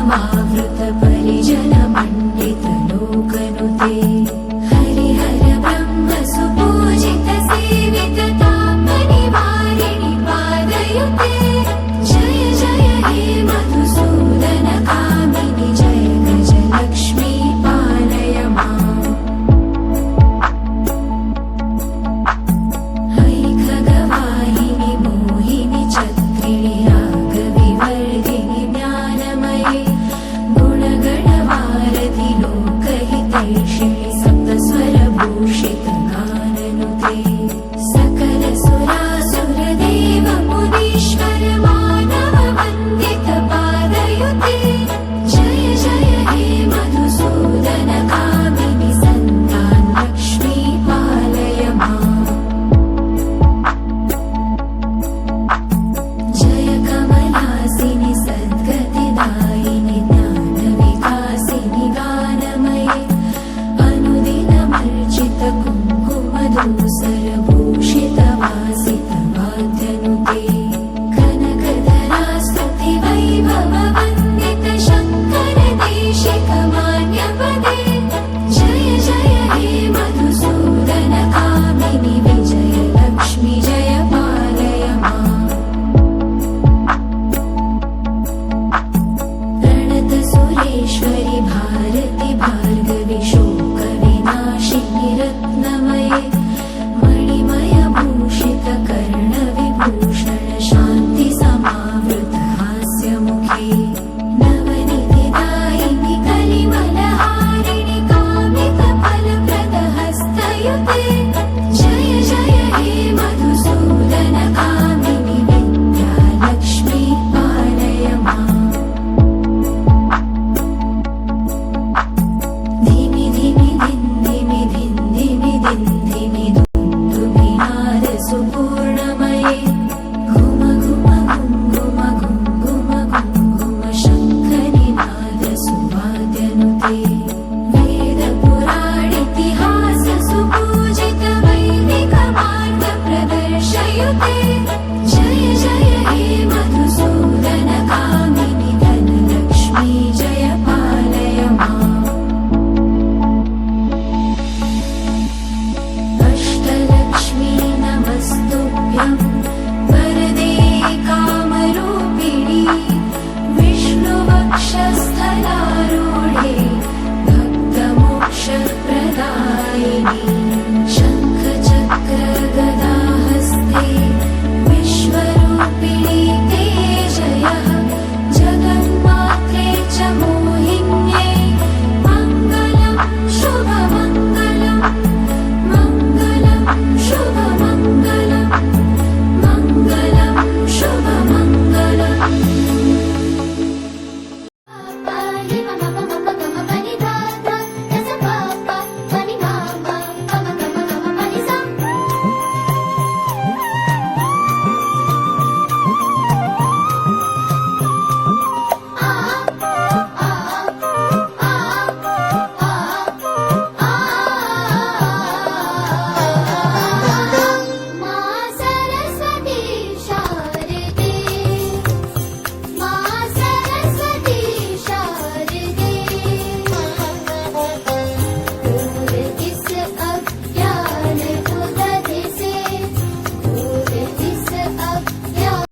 समावृत परिजन मंडित लोकनुते हरिहर ब्रह्म सुपूजित सेवित ताप निवारिणि पादयुते जय जय हे मधुसूदन कामिनि जय गजलक्ष्मी पालय माम् है खगवाहिनि मोहिनि छत्रिणि रागविवर्धिनि ज्ञानमये गुणगणवारधि लोकहितैषिणि सप्तस्वरभूषित गाननुते सकल सुरासुरदेव मुनीश्वर मानव वन्दित पादयुते जय जय हे मधुसूदन कामिनि सन्तान लक्ष्मी पालय माम् जय कमलासिनि सद्गतिदायिनि ज्ञानविकासिनि गानमये अनुदिनमर्चित कुङ्कुमधूसरभूषित वासित वाद्यनुते कनकधरा स्तुति वैभव वन्दित शङ्कर देशिक मान्यपदे जय जय हे मधुसूदन कामिनि विजय लक्ष्मी जय पालय माम् प्रणत सुरेश्वरि भारति भार्गवि शोक विनाशिनि रत्नमये मणिमय भूषित कर्ण विभूषण शान्ति समावृत हास्यमुखे नवनिधिदायिनि कलिमलहारिणि कामित फलप्रद हस्तयुते जय जय हे मधुसूदन कामिनि विद्यालक्ष्मी पालय माम् धिमि धिमि धिन्धिमि धिन्धिमि धिन्धिमि दुन्दुभिनाद सुपूर्णमये घुम घुम घुम घुम घुम घुम शङ्खनिनाद सुवाद्यनुते वेद पुराणितिहास सुपूजित वैदिक मार्ग प्रदर्शयुते जय जय हे मधुसूदन कामिनि धनलक्ष्मी जय पालय माम् अष्टलक्ष्मी नमस्तुभ्यं वरदे कामरूपिणि विष्णुवक्षस्थलारूढे भक्तमोक्षप्रदायिनि शङ्खचक्र गदाहस्ते विश्वरूपिणि